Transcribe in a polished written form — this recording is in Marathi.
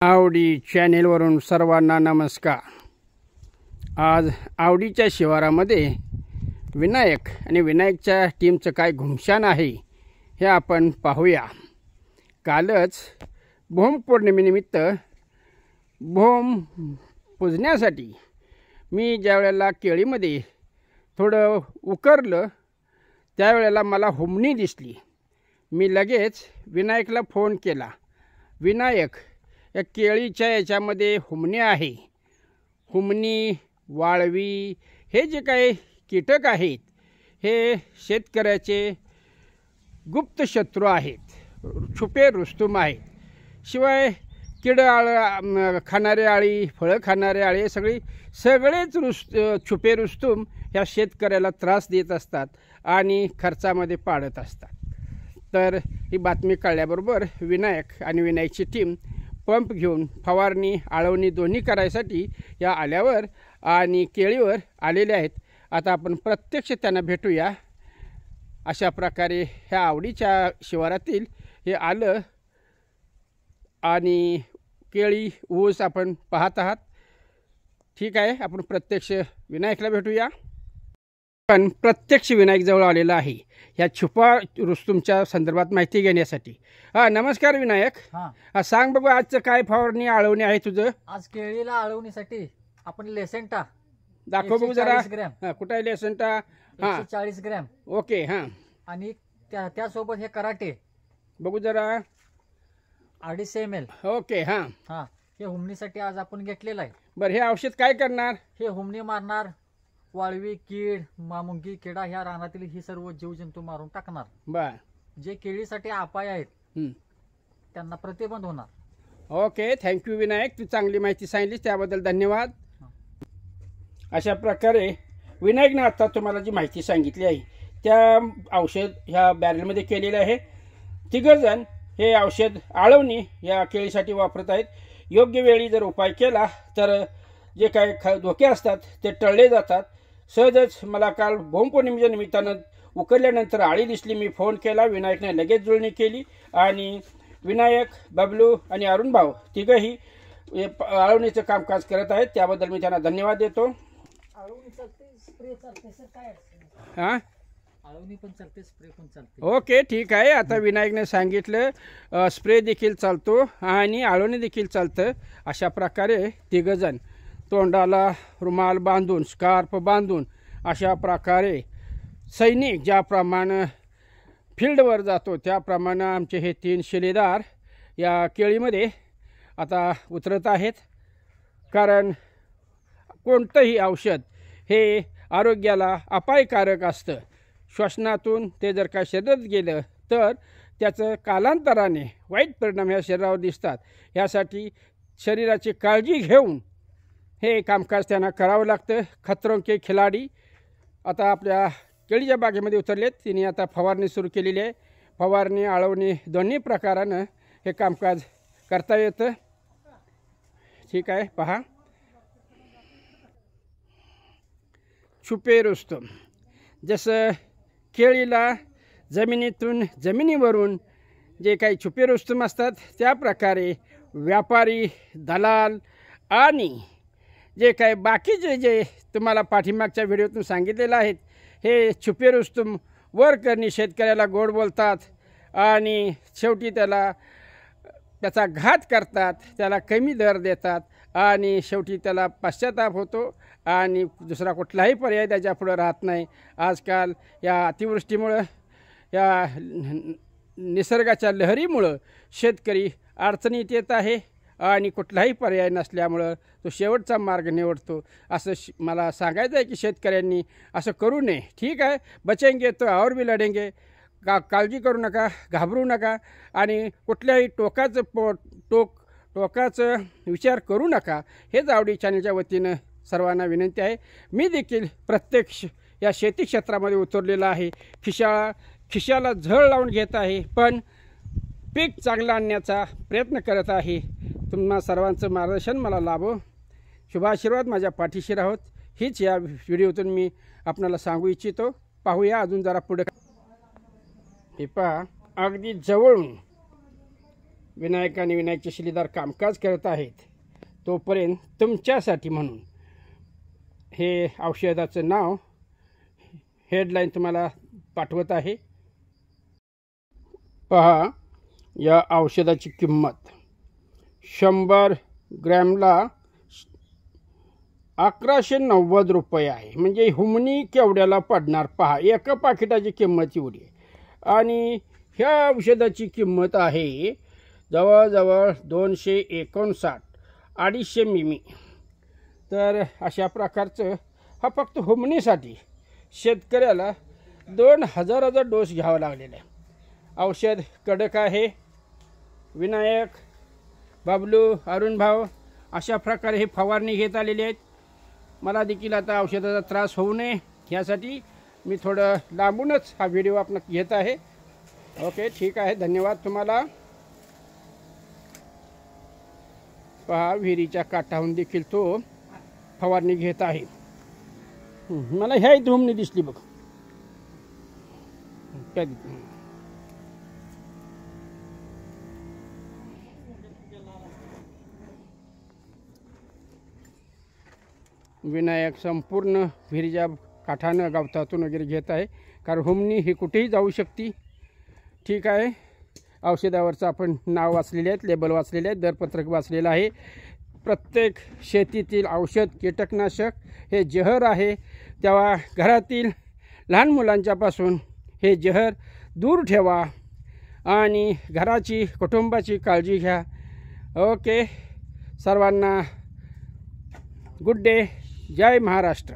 आवडी चॅनेलवरून सर्वांना नमस्कार। आज आवडीच्या शिवारामध्ये विनायक आणि विनायकच्या टीमचं काय घुमशान आहे हे आपण पाहूया। कालच भोम पौर्णिमेनिमित्त भोम पूजण्यासाठी मी ज्यावेळेला केळीमध्ये थोडं उकरलं त्यावेळेला मला हुमणी दिसली। मी लगेच विनायकला फोन केला, विनायक या केळीच्या याच्यामध्ये हुमणी आहे। हुमणी, वाळवी हे जे काही कीटक आहेत हे शेतकऱ्याचे गुप्त शत्रू आहेत, छुपे रुस्तुम आहेत। शिवाय खाणारे आळी, फळं खाणारे आळे सगळेच छुपे रुस्तुम ह्या शेतकऱ्याला त्रास देत असतात आणि खर्चामध्ये पाडत असतात। तर ही बातमी कळल्याबरोबर विनायक आणि विनायकची टीम पंप घेऊन फवारणी आळवणी दोन्ही करायसाठी या आल्यावर आणि केळीवर आलेले आहेत। आता आपण प्रत्यक्ष त्यांना भेटूया। अशा प्रकारे ह्या आवडीच्या शिवारातील हे आलं आणि केळी ऊस आपण पाहत आहात। ठीक आहे, आपण प्रत्यक्ष विनायकला भेटूया। पण प्रत्यक्ष विनायक जवळ आलेला आहे ह्या छुपा रुस्तुमच्या संदर्भात माहिती घेण्यासाठी। नमस्कार विनायक। सांग बघू आजचं काय फवारणी आळवणी आहे तुझं? आज केळीला आळवणीसाठी आपण लेसेंटा दाखव बघू जरा। कुठे आहे लेसेंटा? 140 ग्रॅम। ओके। आणि त्यासोबत हे कराटे बघू जरा, 250 ml। ओके। हे हुमणीसाठी आज आपण घेतलेलं आहे। बरं, हे औषध काय करणार? हे हुमणी मारणार, वाळवी, कीड, मामुंगी, किडा ह्या रानातील ही सर्व जीवजंतू मारून टाकणार। बर, जे केळीसाठी अपाय आहेत त्यांना प्रतिबंध होणार। ओके, थँक्यू विनायक, तू चांगली माहिती सांगितलीस त्याबद्दल धन्यवाद। अशा प्रकारे विनायकने आता तुम्हाला जी माहिती सांगितली आहे त्या औषध ह्या बॅरलमध्ये केलेलं आहे। तिघजण हे औषध आळवणी या केळीसाठी वापरत आहेत। योग्य वेळी जर उपाय केला तर जे काही धोके असतात ते टळले जातात। सहजच मला काल भोम पौर्णिमेच्या निमित्तानं उकरल्यानंतर आळी दिसली, मी फोन केला, विनायकने लगेच जुळणी केली आणि विनायक, बबलू आणि अरुण भाऊ तिघही आळवणीचं कामकाज करत आहेत, त्याबद्दल मी त्यांना धन्यवाद देतो। आळवणी पण चालते, स्प्रे पण चालते। ओके, ठीक आहे। आता विनायकने सांगितलं स्प्रे देखील चालतो आणि आळवणी देखील चालतं। अशा प्रकारे तिघजण तोंडाला रुमाल बांधून, स्कार्फ बांधून अशा प्रकारे सैनिक ज्याप्रमाणे फील्डवर जातो त्याप्रमाणे आमचे हे 3 शिलेदार या केळीमध्ये आता उतरत आहेत। कारण कोणतंही औषध हे आरोग्याला अपायकारक असतं। श्वसनातून ते जर का शरीरात गेलं तर त्याचं कालांतराने वाईट परिणाम ह्या शरीरावर दिसतात। यासाठी शरीराची काळजी घेऊन हे कामकाज त्यांना करावं लागतं। खतरों के खिलाडी आता आपल्या केळीच्या बागेमध्ये उतरलेत। तिने आता फवारणी सुरू केलेली आहे। फवारणी आळवणी दोन्ही प्रकारानं हे कामकाज करता येतं। ठीक आहे, पहा, छुपे रुस्तुम। जसं केळीला जमिनीवरून जे काही छुपे रुस्तुम असतात त्या प्रकारे व्यापारी, दलाल आणि जे काही बाकीचे जे तुम्हाला पाठीमागच्या व्हिडिओतून सांगितलेलं आहेत हे छुपे रुस्तुम वर करणी शेतकऱ्याला गोड बोलतात आणि शेवटी त्याचा घात करतात, त्याला कमी दर देतात आणि शेवटी त्याला पश्चाताप होतो आणि दुसरा कुठलाही पर्याय त्याच्यापुढं राहत नाही। आजकाल या अतिवृष्टीमुळं, या निसर्गाच्या लहरीमुळं शेतकरी अडचणीत येत आहे आणि कुठलाही पर्याय नसल्यामुळं तो शेवटचा मार्ग निवडतो। असं मला सांगायचं आहे की शेतकऱ्यांनी असं करू नये। ठीक आहे, बचेंगे तो और भी लढेंगे। काळजी करू नका, घाबरू नका आणि कुठल्याही टोकाचं विचार करू नका। हेच आवडी चॅनलच्या वतीनं सर्वांना विनंती आहे। मी देखील प्रत्यक्ष या शेती क्षेत्रामध्ये उतरलेला आहे। खिशाला झळ लावून घेत आहे, पण पीक चांगलं आणण्याचा प्रयत्न करत आहे। तुम्हा सर्वांचं मार्गदर्शन मला लाभो, शुभाशीर्वाद माझ्या पाठीशी राहोत हीच या व्हिडिओतून मी आपल्याला सांगू इच्छितो। पाहूया अजून जरा पुढे। हे पहा, अगदी जवळून विनायक आणि विनायकचे शिलेदार कामकाज करत आहेत तोपर्यंत तुमच्यासाठी म्हणून हे औषधाचं नाव हेडलाईन तुम्हाला पाठवत आहे. पहा, या औषधाची किंमत 100 ग्रॅमला 1190 रुपये आहे. म्हणजे हुमणी केवढ्याला पडणार पहा, एका पाकिटाची किंमत एवढी आहे. आणि ह्या औषधाची किंमत आहे जवळजवळ 259, 250 मिमी. तर अशा प्रकारचं हा फक्त हुमणीसाठी शेतकऱ्याला 2000चा डोस घ्यावा लागलेला आहे. औषध कडक आहे. विनायक, बाबलू, अरुण भाऊ अशा प्रकारे हे फवारणी घेत आलेले आहेत. मला देखील आता औषधाचा त्रास होऊ नये यासाठी मी थोडं लांबूनच हा व्हिडिओ आपण घेत आहे. ओके, ठीक आहे, धन्यवाद तुम्हाला. पहा, विहिरीच्या काठाहून देखील तो फवारणी घेत आहे. मला ह्या इथं हुमणी दिसली बघ. विनायक संपूर्ण विहिरीच्या काठानं गवतातून वगैरे घेत आहे, कारण हुमणी ही कुठेही जाऊ शकते. ठीक आहे, औषधावरचं आपण नाव वाचलेले आहेत, लेबल वाचलेले आहेत, दरपत्रक वाचलेलं आहे. प्रत्येक शेतीतील औषध कीटकनाशक हे जहर आहे, तेव्हा घरातील लहान मुलांच्यापासून हे जहर दूर ठेवा आणि घराची कुटुंबाची काळजी घ्या. ओके, सर्वांना गुड डे. जय महाराष्ट्र.